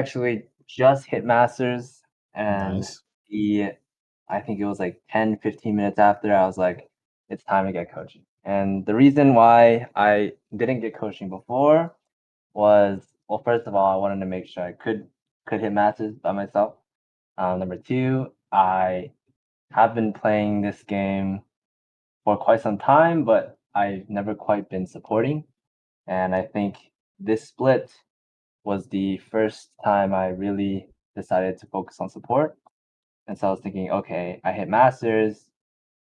actually just hit Masters, and Nice. I think it was like 10, 15 minutes after, I was like, it's time to get coaching. And the reason why I didn't get coaching before was, well, first of all, I wanted to make sure I could hit Masters by myself. Number two, I have been playing this game for quite some time, but I've never quite been supporting. And I think this split was the first time I really decided to focus on support. And so I was thinking, okay, I hit Masters,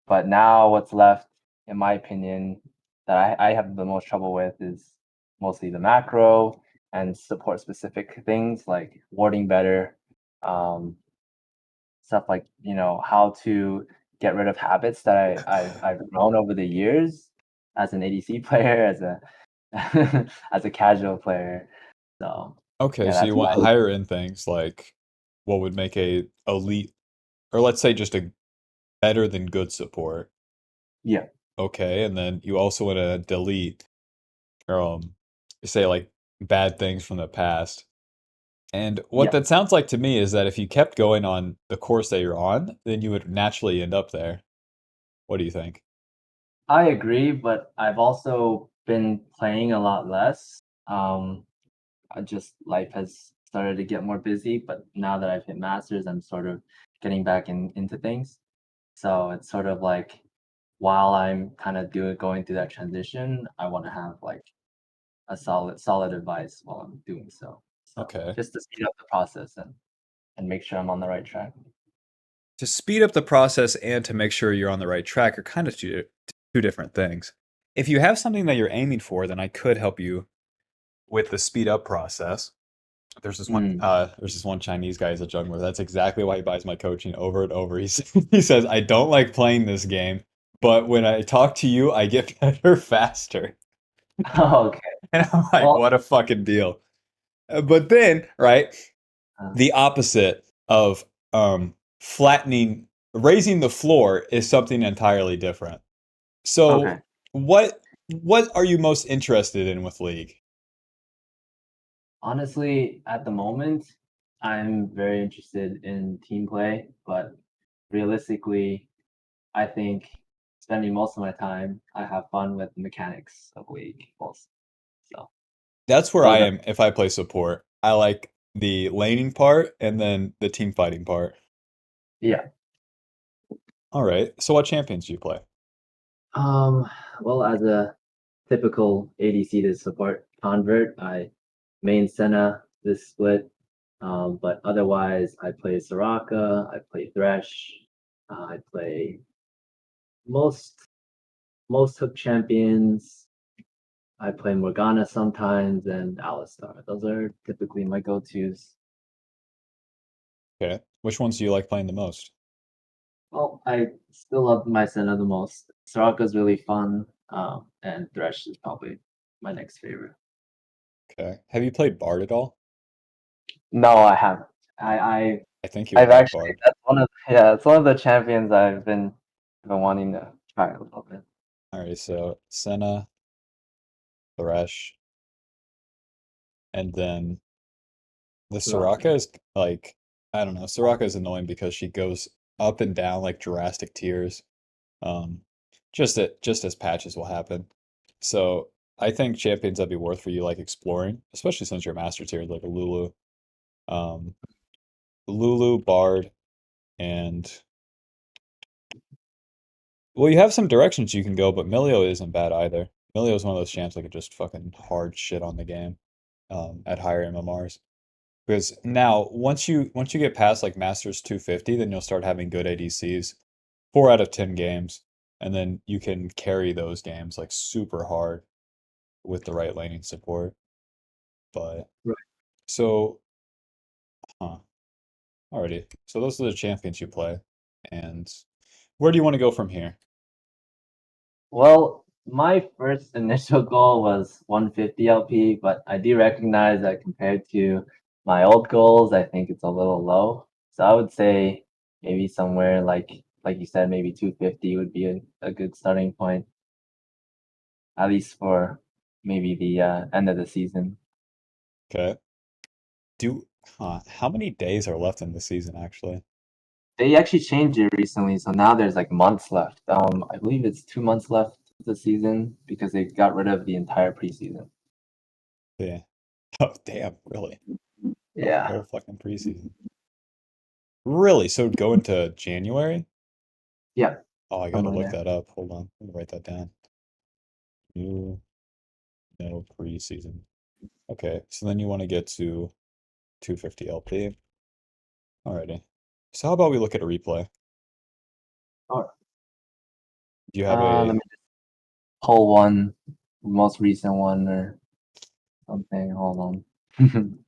but now what's left, in my opinion, that I have the most trouble with is mostly the macro and support specific things like warding better, um, stuff like, how to get rid of habits that I've grown over the years as an ADC player, as a as a casual player. So Okay, yeah, so that's you want my higher end things like what would make a elite, or let's say just a better than good support. yeah. Okay, and then you also want to delete, um, say like bad things from the past. And what Yeah, that sounds like to me is that if you kept going on the course that you're on, then you would naturally end up there. What do you think? I agree, but I've also been playing a lot less. I just life has started to get more busy, but now that I've hit masters, I'm sort of getting back into things. So it's sort of like while I'm kind of going through that transition, I want to have like a solid advice while I'm doing so. So Okay. just to speed up the process and make sure I'm on the right track. To speed up the process and to make sure you're on the right track are kind of two different things. If you have something that you're aiming for, then I could help you with the speed up process. Mm. There's this one Chinese guy as a jungler. That's exactly why he buys my coaching over and over. He says, I don't like playing this game, but when I talk to you, I get better faster. Okay. And I'm like, Well, what a fucking deal. But then, right, uh, the opposite of flattening, raising the floor is something entirely different. okay. So what are you most interested in with League? Honestly, at the moment, I'm very interested in team play, but realistically, I think spending most of my time, I have fun with the mechanics of League also. So That's where I those are am if I play support. I like the laning part and then the team fighting part. yeah. All right. So what champions do you play? Um, well, as a typical ADC to support convert, I main Senna this split. But otherwise, I play Soraka, I play Thresh, I play most most hook champions. I play Morgana sometimes and Alistar. Those are typically my go-tos. Okay. Which ones do you like playing the most? Well, I still love my Senna the most. Soraka's really fun, and Thresh is probably my next favorite. Okay. Have you played Bard at all? No, I haven't. I I think you would I've like actually Bard. that's one of yeah, it's one of the champions I've been wanting to try a little bit. All right. So Senna, Thresh, and then the Soraka. Soraka is like, I don't know. Soraka is annoying because she goes up and down like drastic tiers. Um, just as patches will happen. So I think champions that'd be worth for you like exploring, especially since you're master tier like a Lulu. Um, Lulu, Bard, and well, you have some directions you can go, but Milio isn't bad either. Milio is one of those champs that can just fucking hard shit on the game at higher MMRs. Because now once you get past like Masters 250, then you'll start having good ADCs, 4 out of 10 games, and then you can carry those games like super hard with the right laning support. But Right. so, huh, alrighty. So those are the champions you play, and where do you want to go from here? Well, my first initial goal was 150 LP, but I do recognize that compared to my old goals, I think it's a little low. So I would say maybe somewhere like you said, maybe 250 would be a good starting point, at least for maybe the end of the season. Okay. Huh. How many days are left in the season, actually? They actually changed it recently, so now there's like months left. I believe it's 2 months left of the season because they got rid of the entire preseason. Yeah. Oh, damn, really? Yeah, Whole fucking preseason. Really? So it'd go into January? yeah, Oh, I gotta somewhere look there. that up. Hold on. Let me write that down. New no preseason. Okay, so then you want to get to 250 LP. Alrighty. So how about we look at a replay? Oh, Do you have a let me pull one, most recent one or something. Hold on.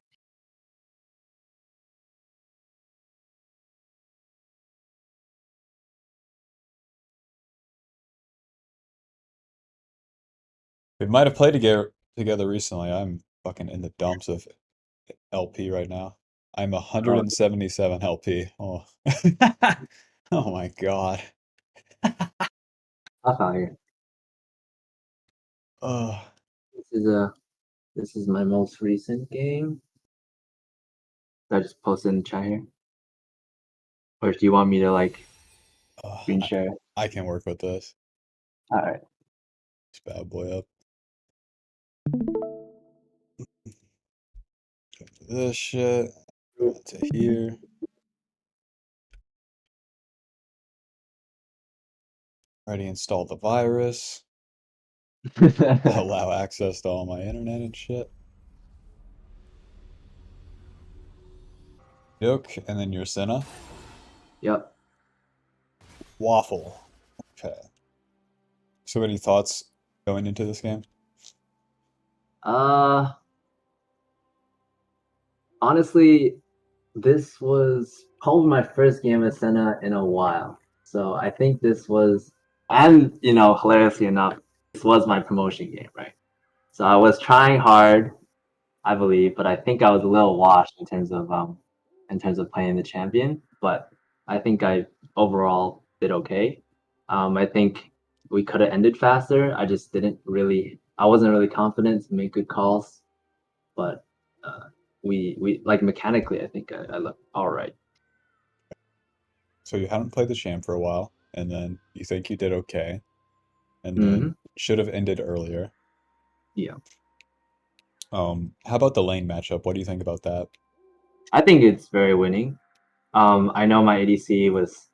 we might have played together recently. I'm fucking in the dumps of LP right now. I'm Oh, 177 LP. Oh. Oh my God. I found it. Oh, This is a this is my most recent game. I just posted in the chat here. Or do you want me to like oh, screen share? I can work with this. All right. This bad boy up. Go to this shit. Go to here. Already installed the virus. Allow access to all my internet and shit. Yoke, and then your Senna. Yep. Waffle. Okay. So any thoughts going into this game? Uh, honestly, this was probably my first game of Senna in a while. So I think this was, and hilariously enough, this was my promotion game, right? So I was trying hard, I believe, but I think I was a little washed in terms of playing the champion. But I think I overall did okay. I think we could have ended faster. I just didn't really. I wasn't really confident to make good calls, but we like mechanically, I think I looked all right. So you hadn't played the champ for a while, and then you think you did okay, and then Hmm. should have ended earlier. Yeah, How about the lane matchup? What do you think about that? I think it's very winning. I know my ADC was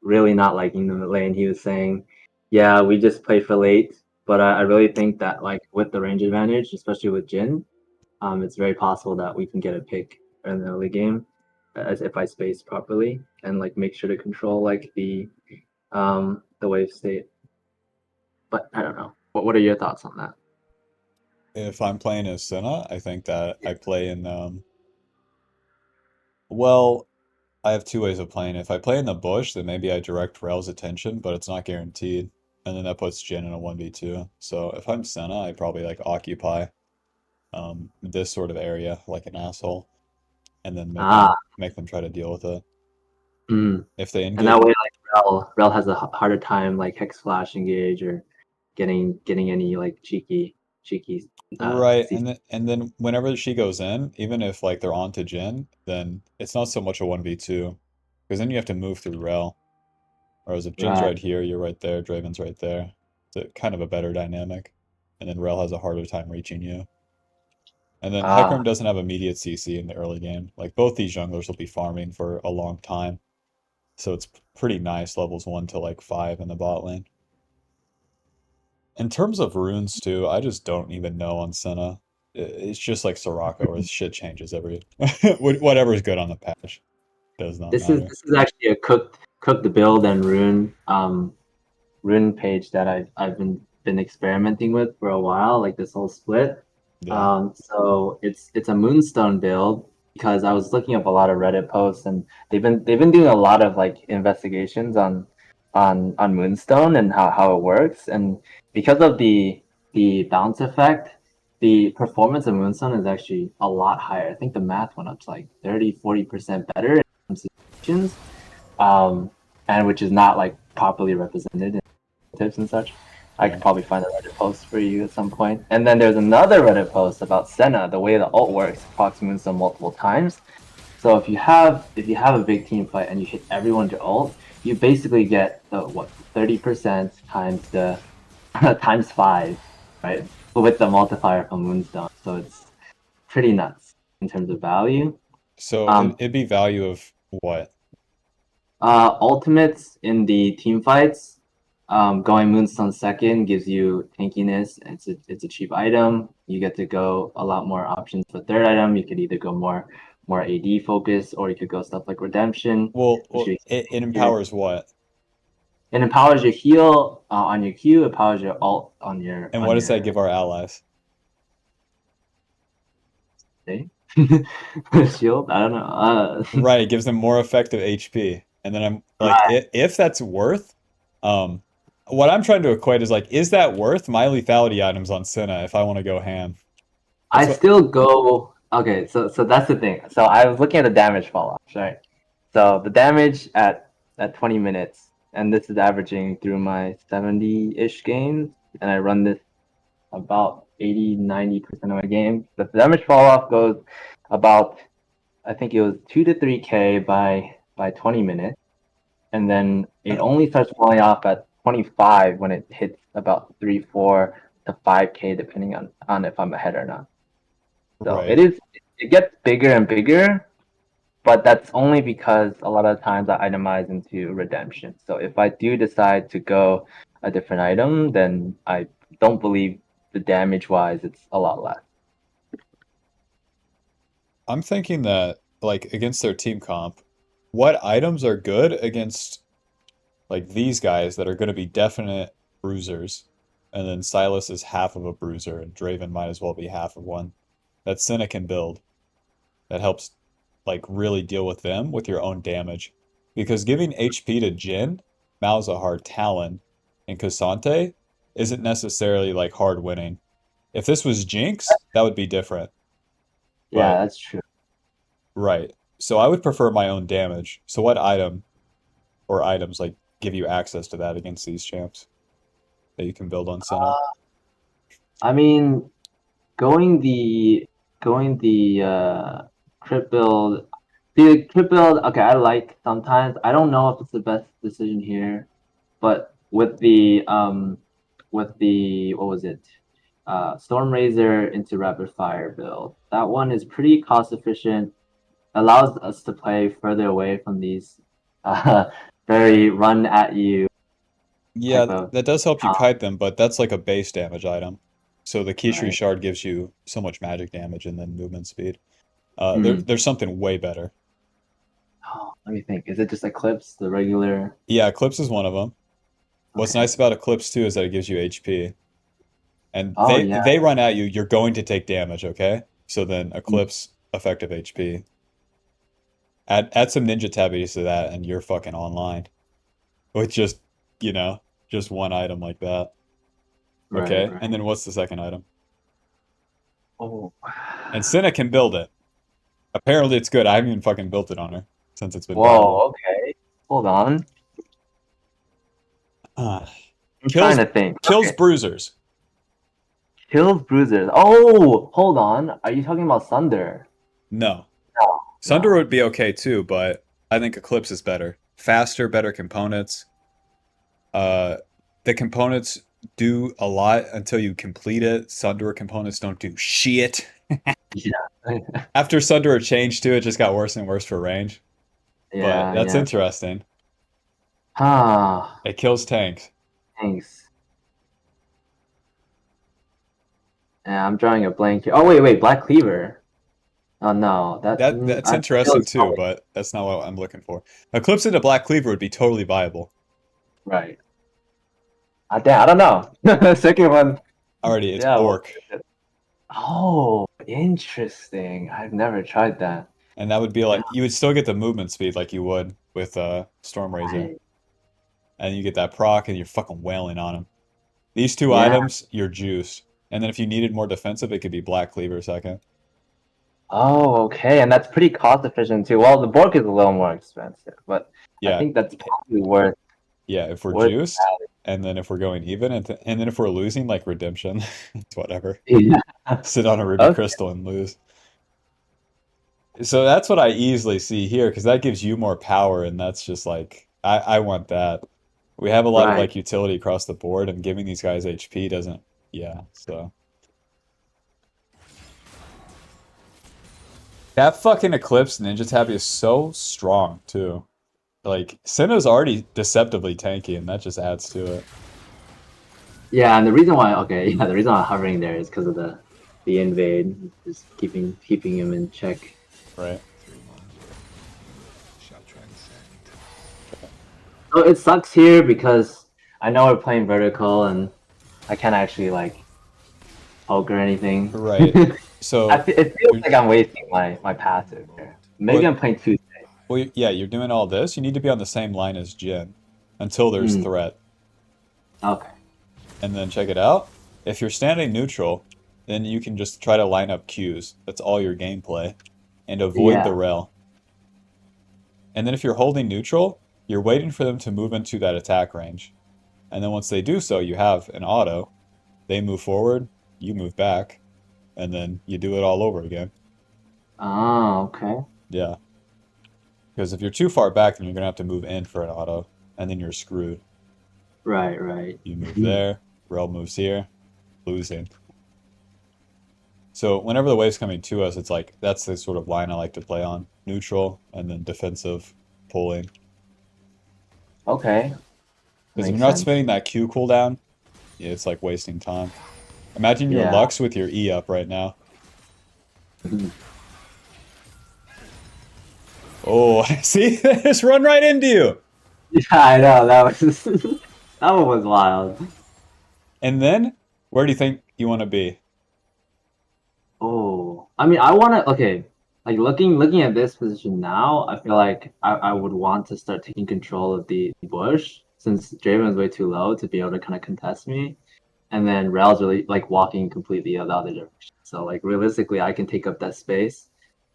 really not liking the lane. He was saying, "Yeah, we just play for late," but I really think that like with the range advantage, especially with Jin, it's very possible that we can get a pick in the early game, as if I space properly and like make sure to control like the wave state. But I don't know. What are your thoughts on that? If I'm playing as Senna, I think that I play in well, I have two ways of playing. If I play in the bush, then maybe I direct Rel's attention, but it's not guaranteed. And then that puts Jin in a 1v2. So if I'm Senna, I probably like occupy this sort of area like an asshole and then Ah, make them try to deal with it. mm. If they And that engage way, like Rel has a harder time like hex flash engage or getting any like cheeky right, CC. and then whenever she goes in, even if like they're on to Jin, then it's not so much a 1v2. Because then you have to move through Rel. Whereas if Jin's Right. right here, you're right there, Draven's right there. It's a, kind of a better dynamic. And then Rel has a harder time reaching you. And then Ah, Hecarim doesn't have immediate CC in the early game. Like both these junglers will be farming for a long time. So it's pretty nice levels 1 to like 5 in the bot lane. In terms of runes too, I just don't even know on Senna. It's just like Soraka where shit changes every whatever's good on the patch does not matter. this is actually a cooked build and rune page that I've been experimenting with for a while, like this whole split. Yeah. So it's a Moonstone build because I was looking up a lot of Reddit posts and they've been doing a lot of like investigations on Moonstone and how it works. And because of the bounce effect, the performance of Moonstone is actually a lot higher. I think the math went up to like 30-40% better in some situations. Um, and which is not like properly represented in tips and such. I Yeah. could probably find a Reddit post for you at some point. And then there's another Reddit post about Senna, the way the ult works, procs Moonstone multiple times. So if you have a big team fight and you hit everyone to ult, you basically get the what 30% times the times five, right? With the multiplier from Moonstone. So it's pretty nuts in terms of value. So Um, it'd be value of what? Ultimates in the team fights, going Moonstone second gives you tankiness. It's a cheap item. You get to go a lot more options for third item. You could either go more AD focus, or you could go stuff like Redemption, which Well, is it empowers what? it empowers your heal on your Q, it empowers your ult And what on does that your give our allies? thing. Shield. I don't know. Right, it gives them more effective HP. And then I'm like, Right. if that's worth, um, what I'm trying to equate is like, is that worth my lethality items on Senna if I want to go ham? I That's what. still go. Okay, so that's the thing. So I was looking at the damage fall offs, right? So the damage at 20 minutes, and this is averaging through my 70-ish games, and I run this about 80-90% of my games. The damage fall off goes about, I think it was 2 to 3K by 20 minutes, and then it only starts falling off at 25 when it hits about 3, 4 to 5K, depending on if I'm ahead or not. So Right. it gets bigger and bigger, but that's only because a lot of times I itemize into redemption. So if I do decide to go a different item, then I don't believe the damage wise it's a lot less. I'm thinking that like against their team comp, what items are good against like these guys that are going to be definite bruisers, and then Silas is half of a bruiser, and Draven might as well be half of one. That Senna can build that helps like really deal with them with your own damage. Because giving HP to Jhin, Malzahar, Talon, and Cassante isn't necessarily like hard winning. If this was Jinx, that would be different. Yeah, But that's true. right. So I would prefer my own damage. So what item or items like give you access to that against these champs that you can build on Senna? I mean, going the going the crit build, the crit build. Okay, I like sometimes. I don't know if it's the best decision here, but with the what was it? Storm Razor into Rapid Fire build. That one is pretty cost efficient. Allows us to play further away from these uh, very run at you type Yeah, of that does help you comp, kite them, but that's like a base damage item. So the Kishri right? Shard gives you so much magic damage and then movement speed. Mm. There's something way better. Oh, let me think. Is it just Eclipse, the regular? Yeah, Eclipse is one of them. What's Okay. nice about Eclipse too is that it gives you HP. And Oh yeah. they run at you, you're going to take damage, okay? So then Mm. Eclipse effective HP. Add some ninja tabbies to that and you're fucking online. With just, you know, just one item like that. Right, Okay? And right. then what's the second item? Oh. And Senna can build it. Apparently it's good. I haven't even fucking built it on her since it's been viable. Whoa, okay. Hold on. Uh, I'm trying kills to think. kills Okay. bruisers. Kills bruisers. Oh, hold on. Are you talking about Sunder? No. No, Sunder no. would be okay too, but I think Eclipse is better. Faster, better components. Uh, the components do a lot until you complete it. Sunder components don't do shit. Yeah. After Sunder changed too, it just got worse and worse for range. But Yeah, that's yeah. interesting. Ah, It kills tanks. thanks. Yeah, I'm drawing a blank here. Oh, wait, Black Cleaver. Oh no, That's I feel interesting it's too, probably but that's not what I'm looking for. Eclipse into Black Cleaver would be totally viable. right. Damn, I don't know. Second one. Already, it's Yeah. Well, Bork. oh, interesting. I've never tried that. And that would be Yeah, like you would still get the movement speed like you would with Storm Razor. right. And you get that proc and you're fucking wailing on him. These two Yeah. items, you're juiced. And then if you needed more defensive, it could be Black Cleaver second. Oh, okay, and that's pretty cost efficient too. Well, the Bork is a little more expensive, but I Yeah, think that's probably worth yeah, if we're worth juiced, and then if we're going even, and then if we're losing, like Redemption, it's whatever. Yeah. Sit on a Ruby Okay. Crystal and lose. So that's what I easily see here because that gives you more power, and that's just like I want that. We have a lot of Right. like utility across the board, and giving these guys HP doesn't. Yeah, so that fucking Eclipse Ninja Tab is so strong too. Like Senna's already deceptively tanky, and that just adds to it. Yeah, and the reason why, okay, yeah, the reason why I'm hovering there is because of the invade, just keeping him in check. Right. So it sucks here because I know we're playing vertical and I can't actually like poke or anything. Right. So It feels you're like I'm wasting my passive here. Maybe well, I'm playing too safe. yeah, you're doing all this. You need to be on the same line as Jin until there's Mm, threat. okay. And then check it out. If you're standing neutral, then you can just try to line up Qs. That's all your gameplay. And avoid the Yeah. rel. And then if you're holding neutral, you're waiting for them to move into that attack range. And then once they do so, you have an auto. They move forward, you move back, and then you do it all over again. Oh, okay. Yeah. Because if you're too far back, then you're going to have to move in for an auto, and then you're screwed. Right, right. You move there, rel moves here, losing. So whenever the wave's coming to us, it's like that's the sort of line I like to play on. Neutral and then defensive pulling. Okay. Because if you're Makes not sense. spending that Q cooldown, yeah, it's like wasting time. Imagine your Yeah. Lux with your E up right now. Oh, see? Just run right into you. Yeah, I know. That was that one was wild. And then, where do you think you want to be? Oh, I mean, I want to. Okay, like looking at this position now, I feel like I would want to start taking control of the bush since Draven is way too low to be able to kind of contest me, and then Rel's really like walking completely the other direction. So like realistically, I can take up that space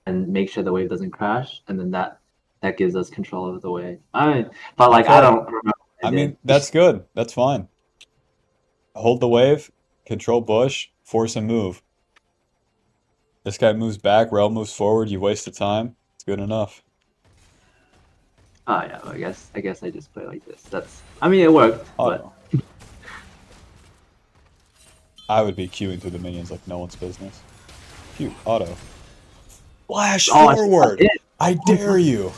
and make sure the wave doesn't crash, and then that gives us control of the wave. I mean, but like I Okay. don't remember what I I did. mean, that's good. That's fine. Hold the wave, control bush, force a move. This guy moves back, Rel moves forward, you waste the time. It's good enough. Oh yeah, I guess I just play like this. That's I mean it worked, but Auto. I would be queuing through the minions like no one's business. Q, auto. Flash oh I should have forward! hit. I Oh, dare you!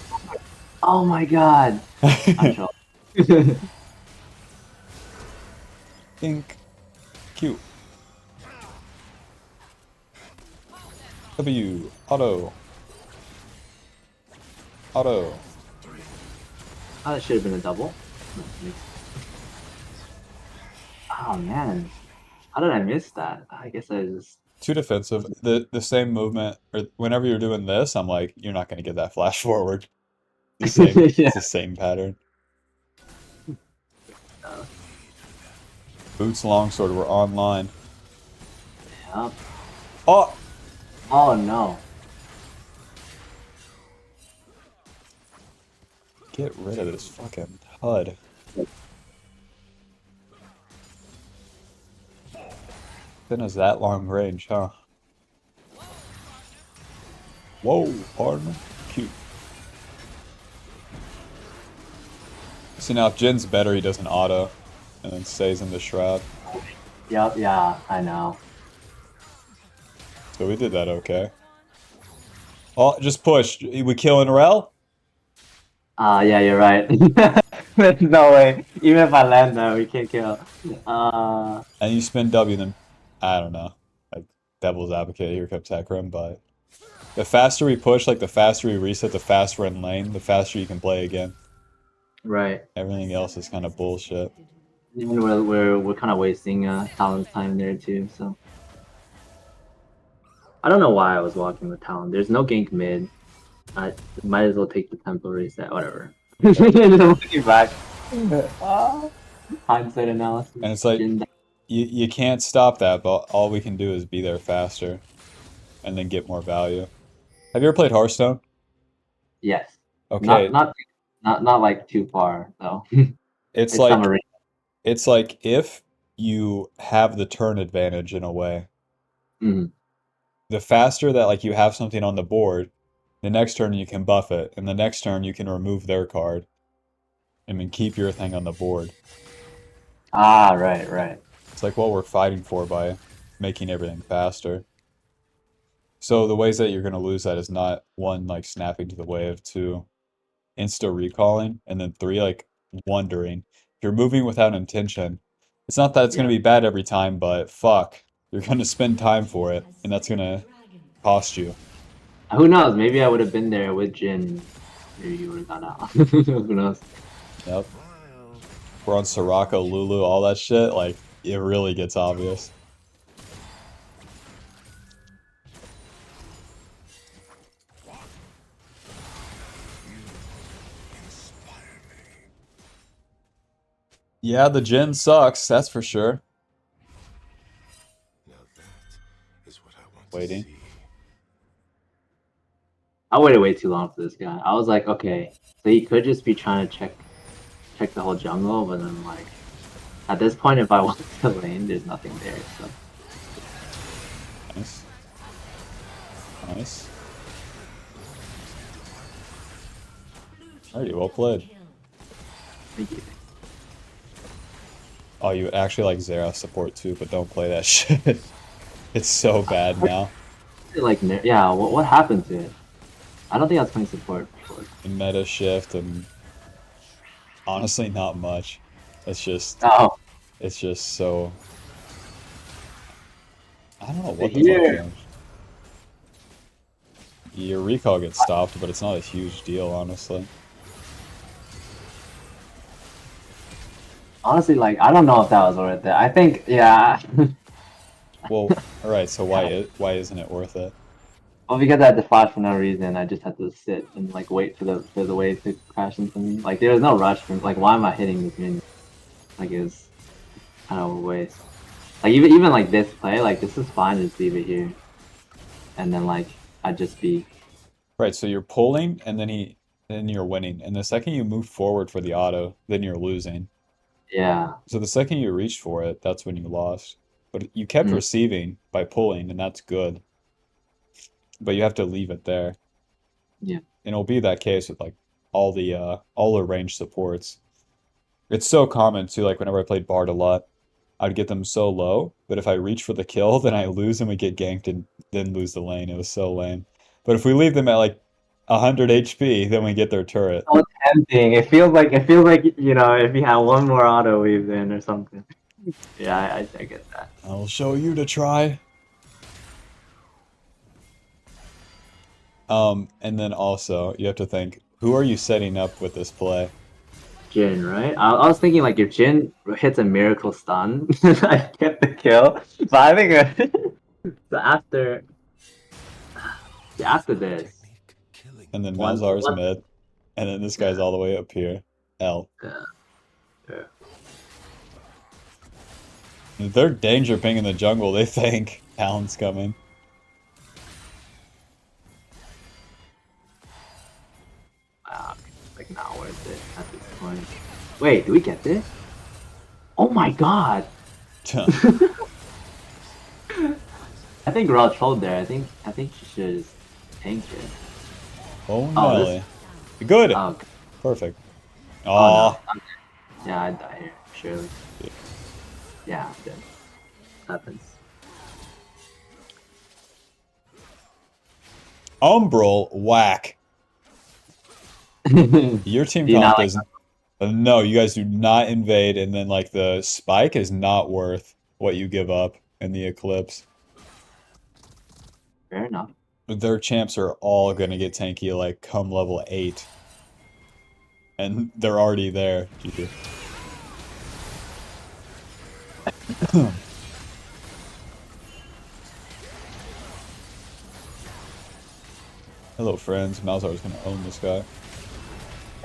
oh my god. I'm trolling. Think. Q. W. Auto. Auto. Oh, that should have been a double. Oh man, how did I miss that? I guess I just Too defensive. The same movement, or whenever you're doing this, I'm like, you're not gonna get that flash forward. The same, yeah. it's the same pattern. Uh, Boots longsword, we're online. yeah. Oh! Oh no. Get rid of this fucking HUD. Then is that long range, huh? Whoa, partner. Cute. See now if Jin's better, he does an auto and then stays in the shroud. Yep. Yeah. I know. So we did that okay. Oh, just push. We killing Rel? Yeah, you're right. There's no way. Even if I land there, we can't kill. Uh. And you spin W, then I don't know. Like devil's advocate here comes Hecarim, but the faster we push, like the faster we reset, the faster we're in lane, the faster you can play again. Right. Everything else is kind of bullshit. And we're kind of wasting Talon's time there too. So I don't know why I was walking with Talon. There's no gank mid. I might as well take the tempo reset. Whatever. Looking back. Hindsight analysis. And it's like you can't stop that, but all we can do is be there faster and then get more value. Have you ever played Hearthstone? Yes. Not Okay, not not like too far though. it's It's like submarine. it's like if you have the turn advantage in a way, Mhm. the faster that like you have something on the board, The next turn you can buff it, and the next turn you can remove their card, and then keep your thing on the board. Ah, right, right. It's like what we're fighting for by making everything faster. So the ways that you're gonna lose that is not one, like snapping to the wave, two, insta recalling, and then three, like wondering. If you're moving without intention, it's not that it's gonna Yeah. be bad every time, but fuck, you're gonna spend time for it, and that's gonna cost you. Who knows? Maybe I would have been there with Jin. Maybe you would have gone out. Who knows? Yep. We're on Soraka, Lulu, all that shit, like it really gets obvious. Yeah, the Jin sucks, that's for sure. Now that is what I want Waiting. to see. I waited way too long for this guy. I was like, okay, so he could just be trying to check the whole jungle, but then like at this point, if I want to lane, there's nothing there. So Nice. Nice. Alrighty, well played. thank you. Oh, you actually like Xerath support too, but don't play that shit. It's so bad now. Like, yeah, what happened to it? I don't think I was playing support before. Meta shift and honestly not much. Oh, It's just so I don't know so what the fuck here, changed. Your recall gets stopped, but it's not a huge deal, honestly. honestly, like I don't know if that was worth it. I think, yeah. Well, alright, so why isn't it worth it? Well, because I had to fight for no reason, I just had to sit and like wait for the wave to crash into me. Like there was no rush from like why am I hitting this minion? Like it was kind of a waste. Like even like this play, like this is fine to just leave it here, and then like I'd just be Right, so you're pulling and then you're winning. And the second you move forward for the auto, then you're losing. yeah. So the second you reached for it, that's when you lost. But you kept Mm, receiving by pulling, and that's good. But you have to leave it there. yeah. And it'll be that case with like all the range supports. It's so common too, like whenever I played Bard a lot, I'd get them so low, but if I reach for the kill, then I lose and we get ganked and then lose the lane. It was so lame. But if we leave them at like 100 HP, then we get their turret. So tempting. It feels like you know if you had one more auto weave in or something. Yeah, I get that. I'll show you to try. And then also you have to think, who are you setting up with this play? Jin, right? I was thinking like if Jin hits a miracle stun, I get the kill. But I think so after this, Technique killing. And then once Malzar's what? mid, and then this guy's Yeah, all the way up here. L. yeah, yeah. They're danger ping the jungle. They think Talon's coming. Like not worth it at this point. Wait, do we get this? Oh my god! I think Raw trolled there. I think she should just tank it. Oh, Oh, this. Nelly. Good. Oh, Perfect. oh Aw. no. Yeah, I die here surely. Yeah, I'm dead. Happens. Umbral, whack. Your team Do you not comp like is no, you guys do not invade, and then like the spike is not worth what you give up in the eclipse. fair enough? Their champs are all gonna get tanky like come level 8. And they're already there. GG. Hello friends, Malzar's gonna own this guy.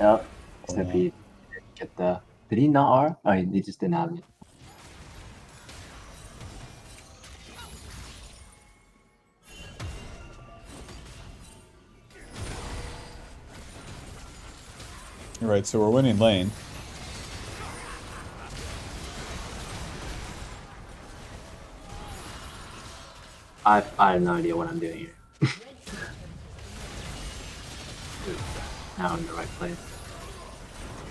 Yep. Or Except not. he didn't get the. Did he not R? Oh, he just didn't have it. Alright, so we're winning lane. I have no idea what I'm doing here. now in the right place.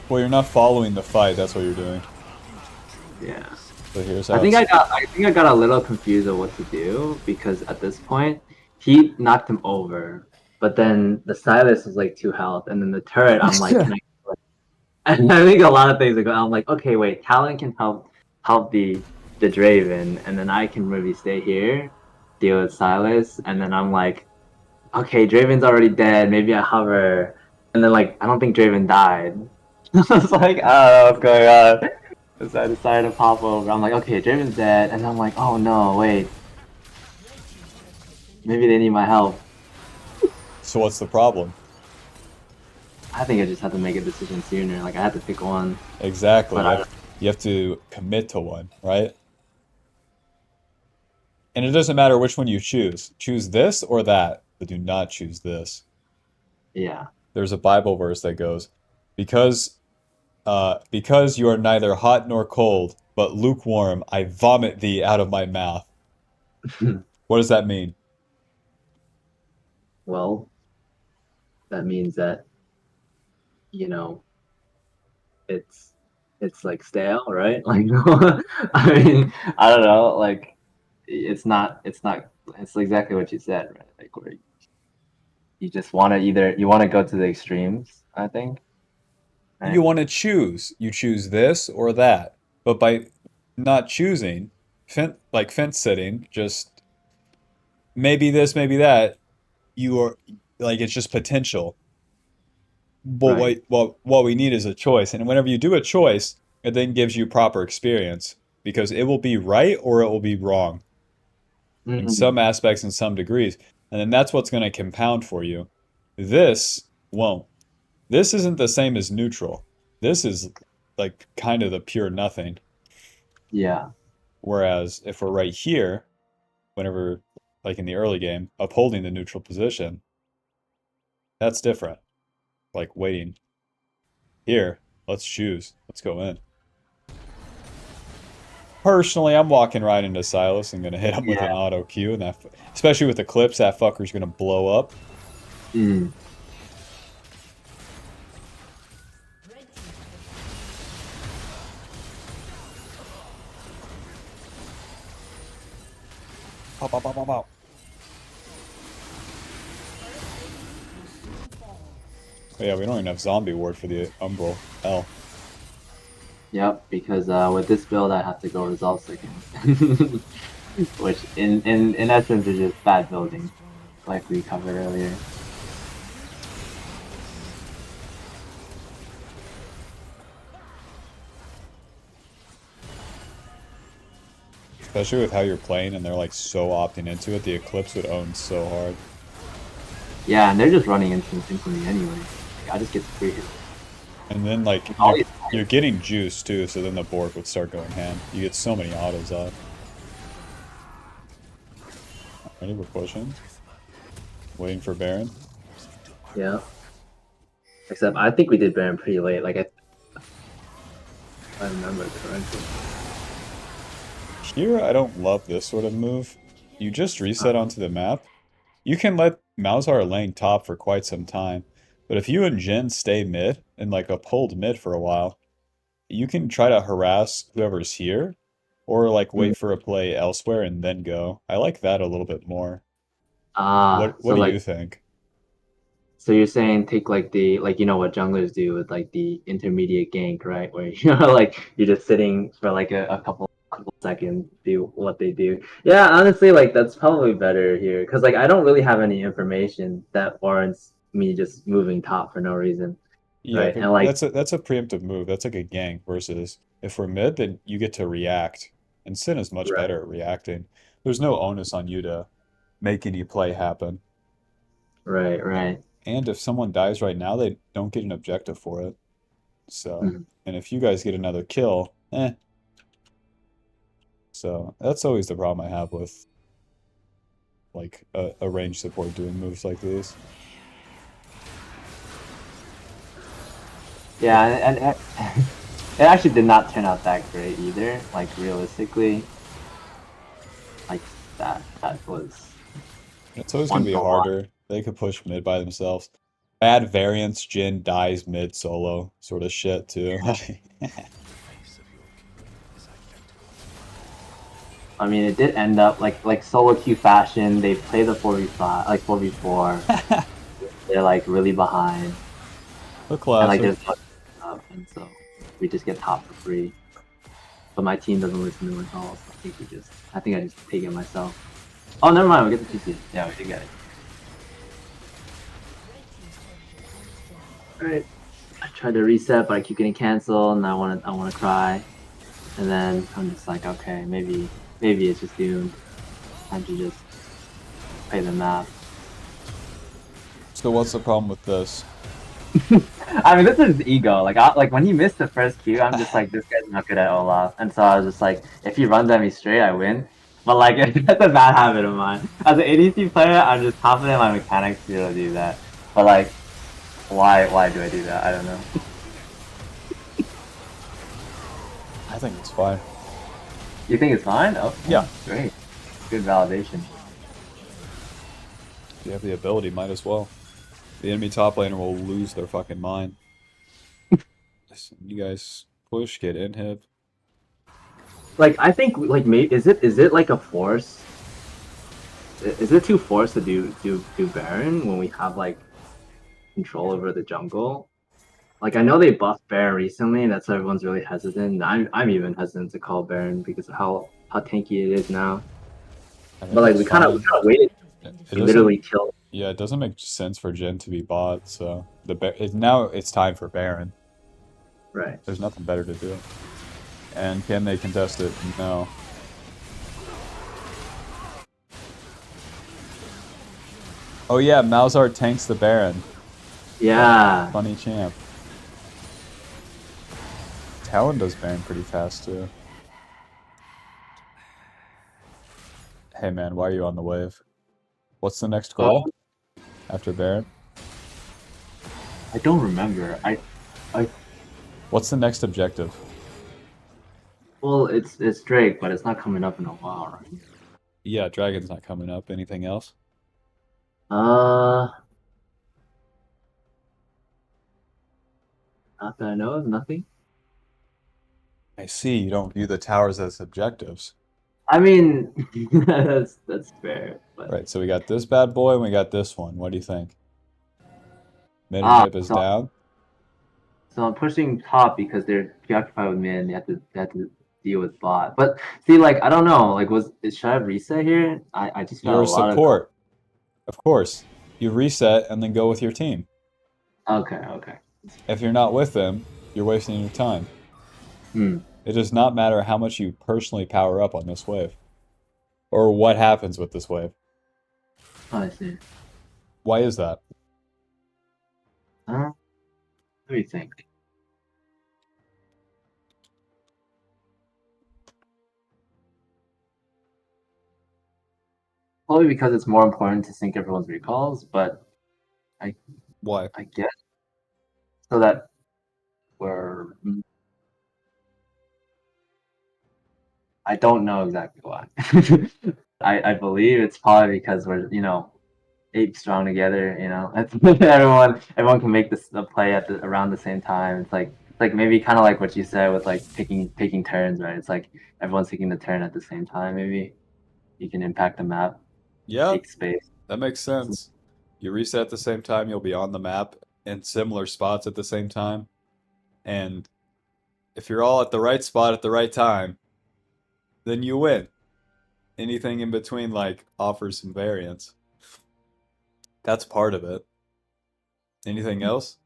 Well, you're not following the fight. That's what you're doing. Yeah. So here's how I think it's- I think I got a little confused of what to do because at this point he knocked him over, but then the Silas was like 2 health, and then the turret I'm like, can I? And I think a lot of things are going. I'm like, okay, wait, Talon can help the Draven, and then I can maybe stay here, deal with Silas, and then I'm like, okay, Draven's already dead. Maybe I hover, and then like I don't think Draven died. I was like, I don't know what's going on. So I decided to pop over. I'm like, okay, Draven's dead, and I'm like, oh no, wait, maybe they need my help. So what's the problem? I think I just had to make a decision sooner. Like I had to pick one, Exactly. but You have to commit to one, right? And it doesn't matter which one you choose. Choose this or that, but do not choose this. yeah. There's a Bible verse that goes, because because you are neither hot nor cold, but lukewarm, I vomit thee out of my mouth. What does that mean? Well, that means that you know it's it's like stale, right? Like I mean, I don't know, like it's not it's exactly what you said, right? Like where you just want to either you want to go to the extremes, I think, You right? want to choose. You choose this or that. But by not choosing, like fence sitting, just maybe this, maybe that, you are like it's just potential. But Right. what we need is a choice. And whenever you do a choice, it then gives you proper experience because it will be right or it will be wrong in some Hmm. aspects and some degrees. And then that's what's going to compound for you. This won't. This isn't the same as neutral. This is like kind of the pure nothing. Yeah. Whereas if we're right here, whenever like in the early game, upholding the neutral position, that's different. Like waiting. Here, let's choose. Let's go in. Personally, I'm walking right into Silas and gonna hit him with an Yeah. auto Q, and especially with Eclipse, that fucker's gonna blow up. Mm. Pop, pop, pop, pop, pop. Oh, yeah, we don't even have zombie ward for the Umbral. Hell. Yep. Because with this build, I have to go resolve second, which in essence is just bad building, like we covered earlier. Especially with how you're playing and they're like so opting into it, the Eclipse would own so hard. Yeah, and they're just running into me anyway. Like, I just get the free hit. And then like you're getting juice too, so then the Bork would start going ham. You get so many autos off. Ready, we're pushing. Waiting for Baron. Yeah. Except I think we did Baron pretty late. Like if I remember correctly. Here I don't love this sort of move. You just reset onto the map. You can let Malzahar lane top for quite some time. But if you and Jhin stay mid and like uphold mid for a while, you can try to harass whoever's here, or like Mm. wait for a play elsewhere and then go. I like that a little bit more. What So do like you think? so you're saying take like the like you know what junglers do with like the intermediate gank, right? Where you know like you're just sitting for like a couple seconds, do what they do. Yeah, honestly, like that's probably better here because like I don't really have any information that warrants me just moving top for no reason, Yeah, right? 'cause And like that's a preemptive move. That's like a gank versus if we're mid, then you get to react. And Sin is much right, better at reacting. There's no onus on you to make any play happen. right. And if someone dies right now, they don't get an objective for it. So, Mhm. and if you guys get another kill, eh. So that's always the problem I have with like a range support doing moves like these. Yeah, and it actually did not turn out that great either. Like realistically, like that was It's always going one to be for one. harder. They could push mid by themselves. Bad variance, Jin dies mid solo sort of shit too. I mean, it did end up like solo queue fashion. They play the 4v5, like 4v4. They're like really behind, The and classic. like there's no up, and so we just get top for free. But my team doesn't listen to it at all, so I think I just take it myself. Oh, never mind, we get the 2C. Yeah, we did get it. Alright. I tried to reset, but I keep getting canceled, and I wanna cry. And then I'm just like, okay, maybe it's just doomed. Time to just play the map. So what's the problem with this? I mean, this is ego. Like when he missed the first Q, I'm just like, this guy's not good at Olaf, and so I was just like, if he runs at me straight, I win. But like, that's a bad habit of mine. As an ADC player, I'm just confident in my mechanics to be able to do that. But like, why do I do that? I don't know. I think it's fine. You think it's fine? Oh, Yeah. great. Good validation. If you have the ability, might as well. The enemy top laner will lose their fucking mind. Listen, you guys push, get inhib. Like, I think, like, maybe is it like a force? Is it too forced to do Baron when we have like control over the jungle? Like, I know they buffed Baron recently, and that's why everyone's really hesitant. I'm even hesitant to call Baron because of how tanky it is now. I mean, But like, it's we kind of fine. waited. It We literally killed. Yeah, it doesn't make sense for Jin to be bot, so now it's time for Baron. Right. There's nothing better to do. And can they contest it? No. Oh yeah, Malzahar tanks the Baron. Yeah. Funny champ. Talon does Baron pretty fast too. Hey man, why are you on the wave? What's the next goal after Baron? I don't remember. What's the next objective? Well, it's Drake, but it's not coming up in a while, right? Yeah, Dragon's not coming up. Anything else? Not that I know of. Nothing. I see, you don't view the towers as objectives. I mean, that's fair. But Right, so we got this bad boy and we got this one. What do you think? Mid and hip is down? So I'm pushing top because they're preoccupied with mid and they have to deal with bot. But see, like, I don't know. Like, should I reset here? I just got You're a a lot support. Of course. You reset and then go with your team. of. Okay. If you're not with them, you're wasting your time. Hmm. It does not matter how much you personally power up on this wave. Or what happens with this wave. Oh, I see. Why is that? Let me think. Probably because it's more important to sync everyone's recalls, but Why? I guess so that we're. I don't know exactly why. I believe it's probably because we're 8 strong together. Everyone can make this a play at around the same time. It's like maybe kind of like what you said with like taking turns, right? It's like everyone's taking the turn at the same time. Maybe you can impact the map, Yeah, take space. that makes sense. You reset at the same time, you'll be on the map in similar spots at the same time. And if you're all at the right spot at the right time, then you win. Anything in between, like, offers some variance. That's part of it. Anything else?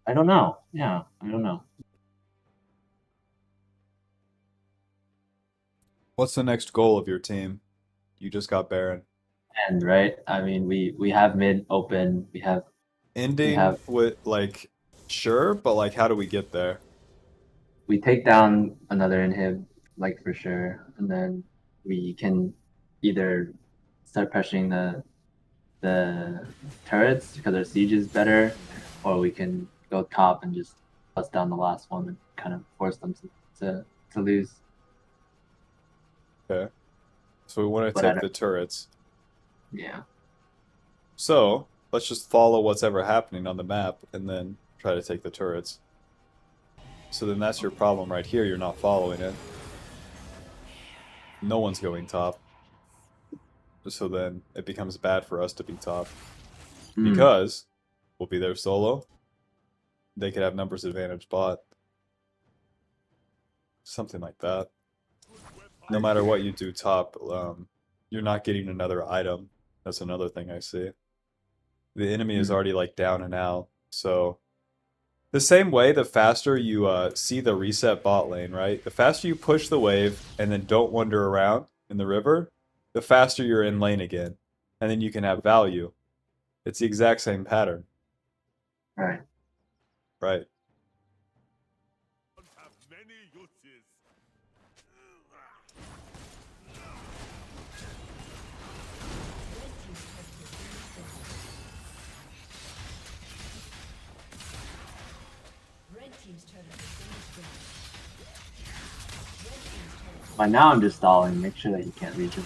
I don't know. Yeah, I don't know. What's the next goal of your team? You just got Baron. And right, I mean, we have mid open. We Ending have with, like, sure, but, like, how do we get there? we take down another inhib, like for sure, and then we can either start pressuring the turrets because our siege is better, or we can go top and just bust down the last one and kind of force them to lose. Okay. So we want to but I take don't. the turrets. Yeah. So let's just follow what's ever happening on the map and then try to take the turrets. So then that's your problem right here. You're not following it. No one's going top. So then it becomes bad for us to be top. Mm. Because we'll be there solo. They could have numbers advantage bot. Something like that. No matter what you do top, you're not getting another item. That's another thing I see. The enemy is Mm. already like down and out. So the same way, the faster you see the reset bot lane, right? The faster you push the wave and then don't wander around in the river, the faster you're in lane again. And then you can have value. It's the exact same pattern, Right. right? Have many uses. Red team's turret has been destroyed. Red team's turret By now I'm just stalling. Make sure that you can't reach him.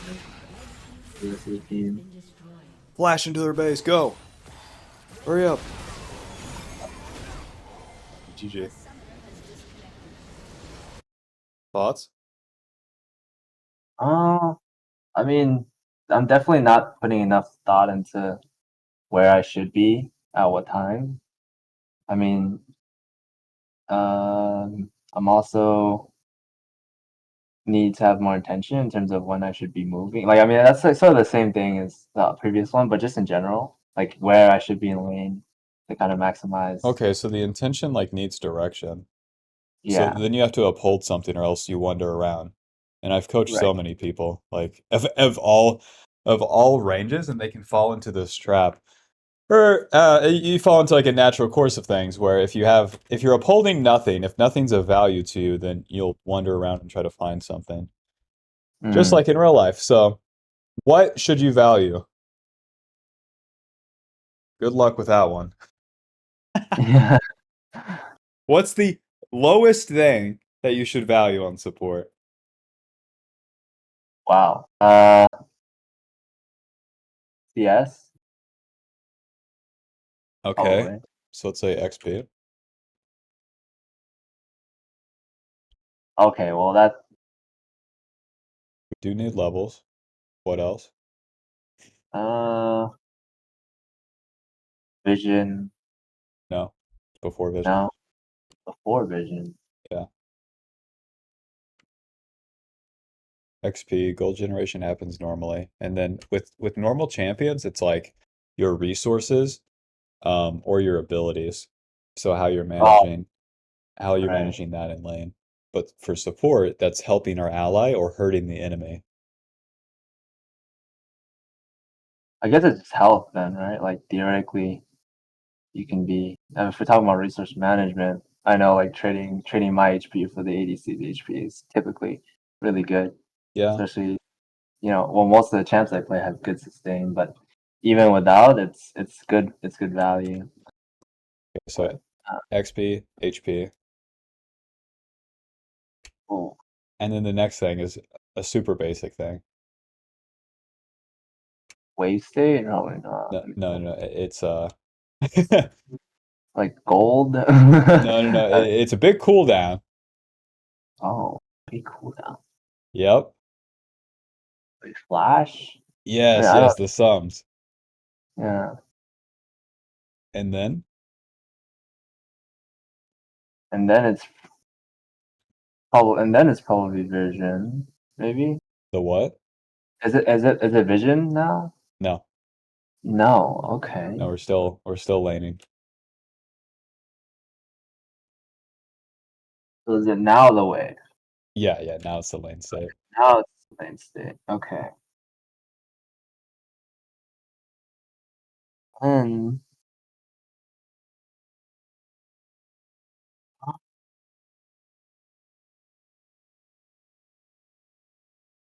The rest of the has team. been destroyed. Flash into their base, go! Hurry up. GG. Thoughts? I mean, I'm definitely not putting enough thought into where I should be at what time. I mean, I'm also need to have more attention in terms of when I should be moving. Like, I mean, that's like sort of the same thing as the previous one, but just in general, like where I should be in lane to kind of maximize. Okay, so the intention like needs direction. So Yeah, then you have to uphold something or else you wander around. And I've coached right. so many people, like of all ranges, and they can fall into this trap. Or you fall into like a natural course of things where if you're upholding nothing, if nothing's of value to you, then you'll wander around and try to find something. Just Mm. like in real life. So what should you value? Good luck with that one. Yeah. What's the lowest thing that you should value on support? Wow. CS Okay, probably. so let's say XP. Okay, well that We do need levels. What else? uh Vision. No, before vision. No, before Vision. Yeah. XP, gold generation happens normally. And then with normal champions, it's like your resources, or your abilities. So Oh, how you're right. managing that in lane. But for support, that's helping our ally or hurting the enemy. I guess it's just health then, right? Like theoretically, you can be. If we're talking about resource management, I know like trading my HP for the ADC's HP is typically really good, Yeah. especially well most of the champs I play have good sustain, but even without, it's good value. Okay, so But XP, HP. oh, And then the next thing is a super basic thing. wave state, probably not. No. It's Like gold. no. It's a big cooldown. Oh, pretty cool down. Yep. Like flash. I mean, Yes, I don't. the sums. Yeah, And then and then it's probably vision. Maybe the what? is it vision now? No. No. Okay. No, we're still laning. So is it now the wave? Yeah, now it's the lane state. Now it's lane state. Okay. And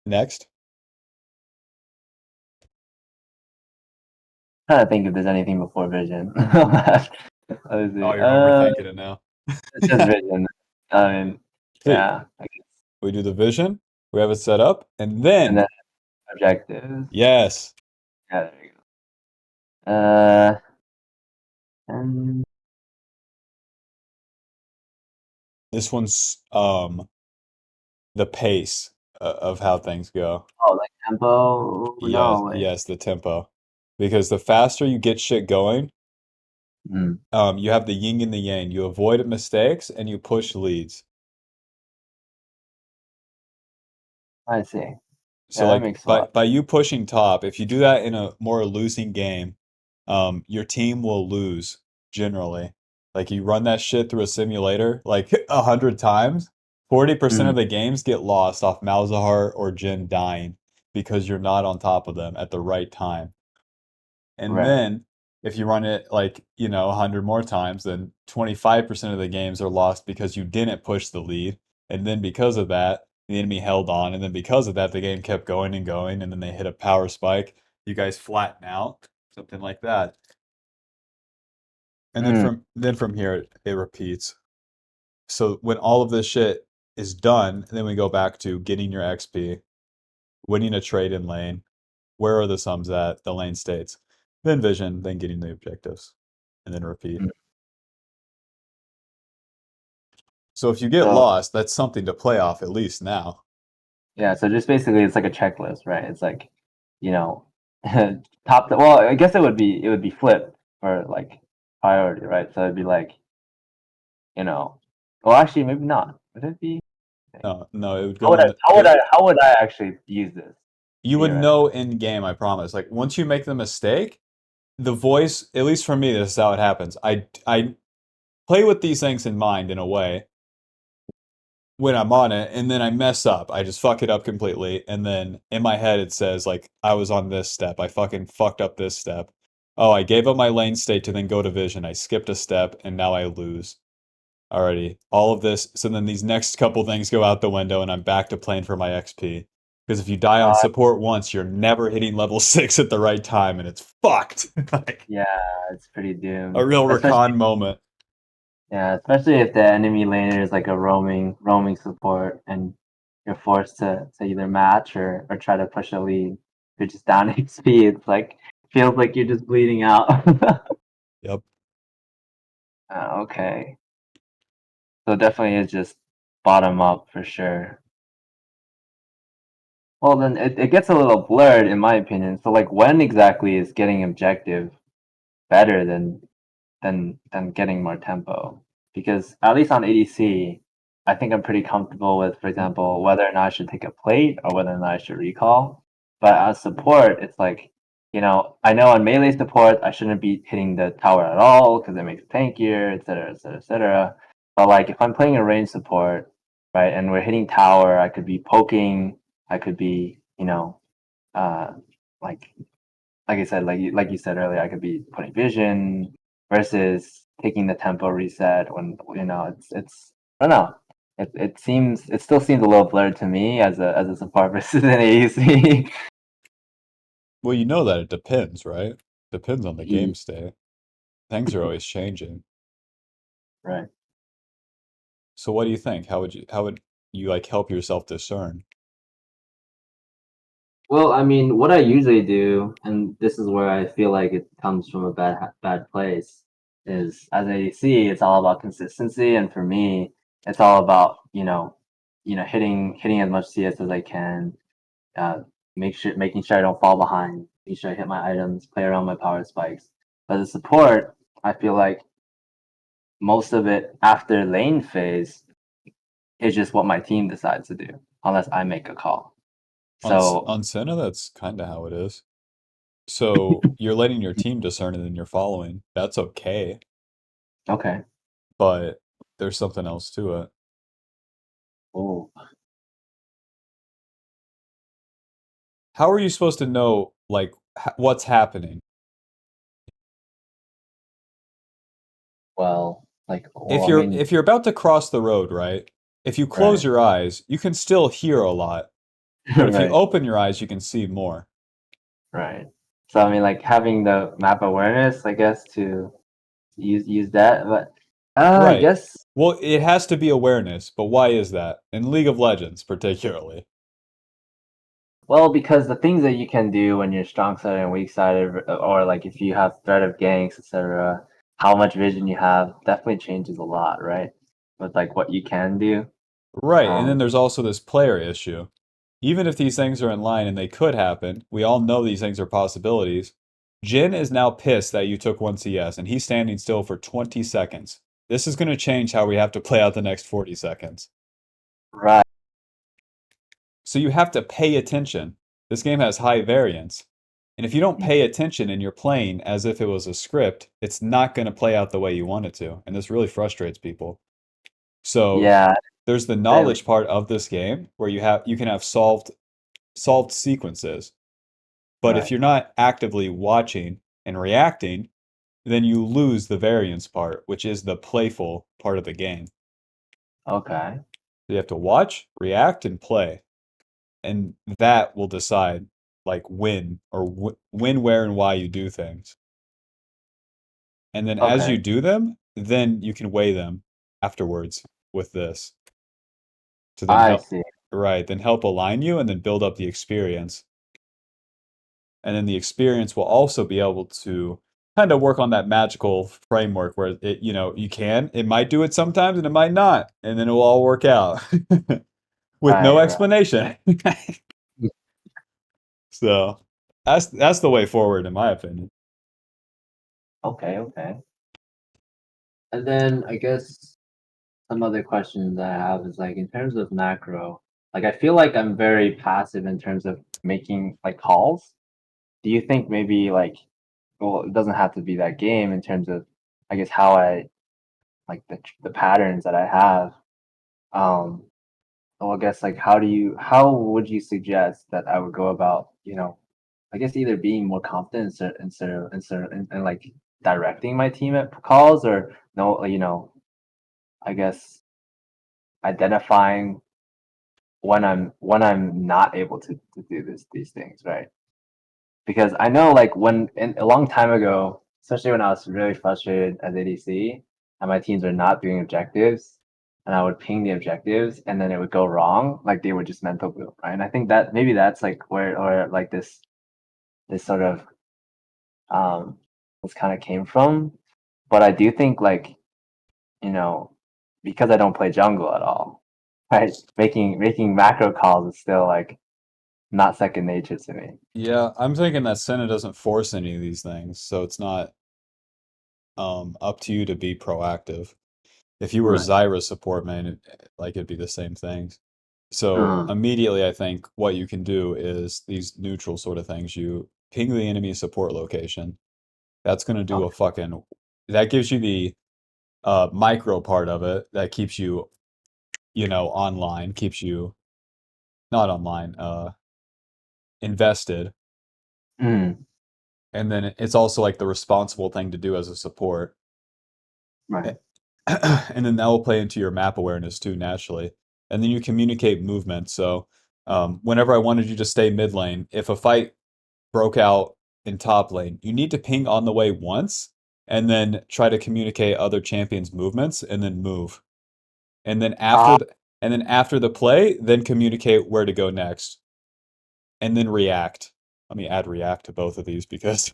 Next. trying to think if there's anything before vision. Let's Oh, see. you're overthinking it now. It's just vision. I mean, See, yeah. I guess. we do the vision, We have it set up, and and then then objectives. yes, Yeah, there you go. And this one's the pace of how things go. oh, like tempo? Yes, No way. yes, the tempo. Because the faster you get shit going, Mm, you have the yin and the yang. You avoid mistakes and you push leads. I see. So Yeah, that like makes a lot. by you pushing top, if you do that in a more losing game, your team will lose generally. Like you run that shit through a simulator like 100 times, 40% Mm, of the games get lost off Malzahar or Jin dying because you're not on top of them at the right time. And right. then if you run it like, 100 more times, then 25% of the games are lost because you didn't push the lead. And then because of that, the enemy held on. And then because of that, the game kept going and going. And then they hit a power spike. You guys flatten out, something like that. And then Mm, from here it repeats. So when all of this shit is done, then we go back to getting your XP, winning a trade in lane. Where are the sums at? The lane states. Then vision, then getting the objectives, and then repeat. mm. So if you get So lost, that's something to play off at least now. yeah, so just basically it's like a checklist, right? It's like, you know, top. Well, I guess it would be flipped for like priority, right? So it'd be like, you know, well, actually, maybe not. Would it be? No, no, it would How go would in I? the How would I? How would I actually use this you would theoretically? know in game, I promise. Like once you make the mistake, the voice, at least for me, this is how it happens. I play with these things in mind in a way when I'm on it, and then I mess up. I just fuck it up completely, and then in my head it says like I was on this step. I fucking fucked up this step. Oh, I gave up my lane state to then go to vision. I skipped a step, and now I lose. Alrighty, all of this. So then these next couple things go out the window, and I'm back to playing for my XP. Because if you die on Uh, support once, you're never hitting level 6 at the right time, and it's fucked. Like yeah, it's pretty a doomed. real Especially Rakan moment. yeah, especially if the enemy laner is like a roaming support, and you're forced to either match or try to push a lead. You're just down XP. It's like feels like you're just bleeding out. Yep. Okay. So definitely is just bottom up for sure. Well, then it gets a little blurred in my opinion. So like when exactly is getting objective better than getting more tempo? Because at least on ADC, I think I'm pretty comfortable with, for example, whether or not I should take a plate or whether or not I should recall. But as support, it's like, I know on melee support I shouldn't be hitting the tower at all because it makes it tankier, etc., etc., etc. But like if I'm playing a range support, right, and we're hitting tower, I could be poking, I could be, uh, like like I said, like you said earlier, I could be putting vision versus taking the tempo reset when it's I don't know. It still seems a little blurred to me as a support versus an AEC. Well, you know that it depends, right? Depends on the Ye- game state. Things are always changing. right. So what do you think? How would you like help yourself discern? Well, I mean, what I usually do, and this is where I feel like it comes from a bad place, is as a C, it's all about consistency, and for me, it's all about hitting as much CS as I can, uh, making sure I don't fall behind, making sure I hit my items, play around my power spikes. But as a support, I feel like most of it after lane phase is just what my team decides to do, unless I make a call. So On Senna, that's kind of how it is. So you're letting your team discern and then you're following. That's okay, okay. but there's something else to it. Oh, How are you supposed to know like what's happening? If I you're mean, if you're about to cross the road, right? If you close right, your eyes, you can still hear a lot, but if you right, open your eyes, you can see more. right. So I mean, like having the map awareness, I guess, to use that, but I Right. guess Well, it has to be awareness, but why is that? In League of Legends, particularly. Well, because the things that you can do when you're strong sided and weak sided, or like if you have threat of ganks, etc., how much vision you have definitely changes a lot, right? With like what you can do. Right, and then Um, there's also this player issue. Even if these things are in line and they could happen, we all know these things are possibilities. Jin is now pissed that you took one CS and he's standing still for 20 seconds. This is going to change how we have to play out the next 40 seconds. right. So you have to pay attention. This game has high variance. And if you don't pay attention and you're playing as if it was a script, it's not going to play out the way you want it to. And this really frustrates people. So Yeah, there's the daily. knowledge part of this game where you can have solved sequences. But if Right. you're not actively watching and reacting, then you lose the variance part, which is the playful part of the game. Okay. You have to watch, react, and play. And that will decide like when or when, where, and why you do things. And then as Okay. you do them, then you can weigh them afterwards with this to then I help, see. right, then help align you and then build up the experience. And then the experience will also be able to kind of work on that magical framework where it might do it sometimes and it might not, and then it will all work out with no Right, right. explanation. So that's the way forward, in my opinion. Okay, okay. And then I guess some other questions I have is like in terms of macro, like I feel like I'm very passive in terms of making like calls. Do you think maybe like, well, it doesn't have to be that game in terms of, I guess, how I like the patterns that I have. Um, well, I guess like how would you suggest that I would go about, I guess either being more confident and like directing my team at calls, or no, I guess identifying when I'm not able to do these things, right? Because I know like a long time ago, especially when I was really frustrated as ADC and my teams were not doing objectives, and I would ping the objectives and then it would go wrong, like they would just mental boot, right? And I think that maybe that's like where like this sort of this kind of came from. But I do think like, you know, because I don't play jungle at all, right? Making macro calls is still like not second nature to me. Yeah, I'm thinking that Senna doesn't force any of these things, so it's not up to you to be proactive. If you were Right. Zyra support main, like it'd be the same things. So Uh, immediately, I think what you can do is these neutral sort of things. You ping the enemy support location. That's gonna do a okay. fucking. That gives you the micro part of it. That keeps you, online. Keeps you not online. Invested. Mm, And then it's also like the responsible thing to do as a support. right. And then that will play into your map awareness too, naturally. And then you communicate movement. So whenever I wanted you to stay mid lane, if a fight broke out in top lane, you need to ping on the way once and then try to communicate other champions' movements and then move. And then Uh, after the play, then communicate where to go next. And then react. Let me add react to both of these because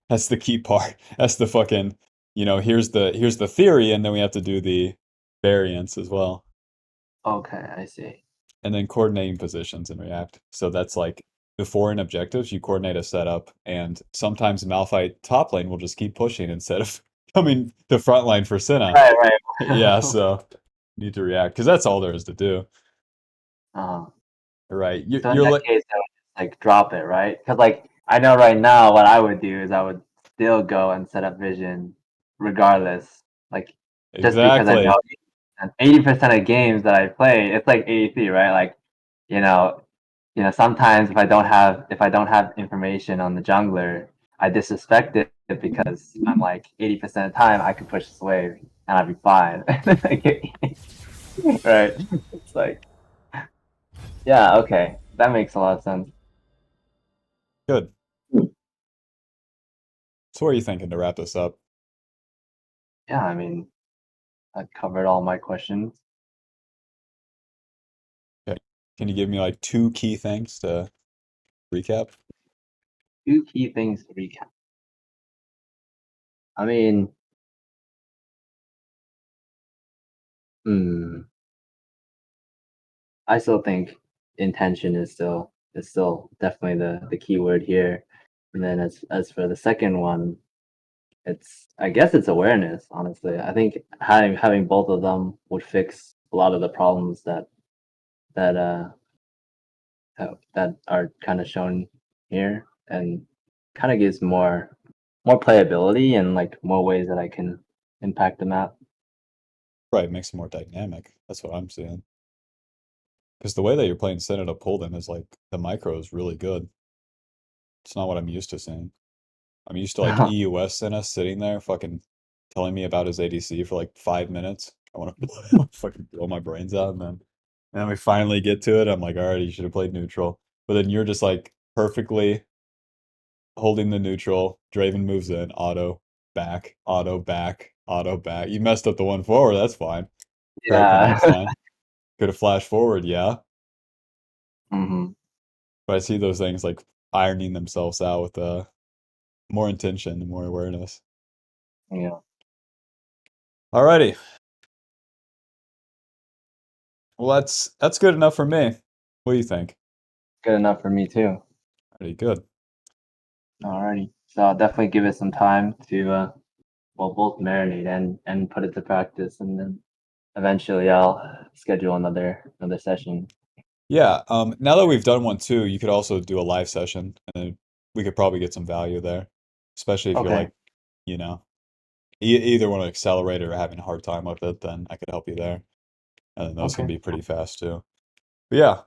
that's the key part. That's the fucking, here's the theory, and then we have to do the variance as well. okay, I see. And then coordinating positions in React. So that's like before in objectives, you coordinate a setup, and sometimes Malphite top lane will just keep pushing instead of coming to front line for Senna. Right, Yeah, right. so need to react because that's all there is to do. uh, Right. You're, so in you're that li- case, I would just like drop it, right? Because like I know right now what I would do is I would still go and set up vision regardless. Like just because I know exactly. 80% of games that I play, it's like AEC, right? Like, you know, sometimes if I don't have information on the jungler, I disrespect it because I'm like 80% of the time I could push this wave and I'd be fine. Right? It's like, yeah, okay, that makes a lot of sense. Good. So what are you thinking to wrap this up? Yeah, I mean, I covered all my questions. Okay. Can you give me like two key things to recap? 2 key things to recap. I mean, hmm, I still think intention is still definitely the key word here. And then as for the second one, I guess it's awareness, honestly. I think having both of them would fix a lot of the problems that uh that are kind of shown here, and kind of gives more playability and like more ways that I can impact the map. Right, makes it more dynamic. That's what I'm seeing. Because the way that you're playing Senna pull them is like the micro is really good. It's not what I'm used to seeing. I'm used to like EUS Senna sitting there fucking telling me about his ADC for like 5 minutes. I want to fucking blow my brains out, and then we finally get to it. I'm like, all right, you should have played neutral. But then you're just like perfectly holding the neutral. Draven moves in, auto, back, auto, back, auto, back. You messed up the one forward, that's fine. Try for next Yeah. time. Could have flashed forward, yeah. hmm But I see those things like ironing themselves out with more intention and more awareness. Yeah. Alrighty. Well, that's good enough for me. What do you think? Good enough for me too. Pretty good. Alrighty. So I'll definitely give it some time to well, both marinate and put it to practice, and then eventually I'll schedule another session. Yeah, now that we've done one too, you could also do a live session, and then we could probably get some value there, especially if you're Okay. like, you know, either want to accelerate it or having a hard time with it, then I could help you there. And then those can Okay. be pretty fast too. But yeah,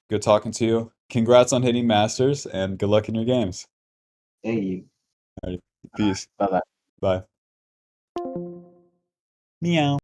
good talking to you. Congrats on hitting Masters, and good luck in your games. Thank you. All right, peace. Bye bye. Bye. Meow.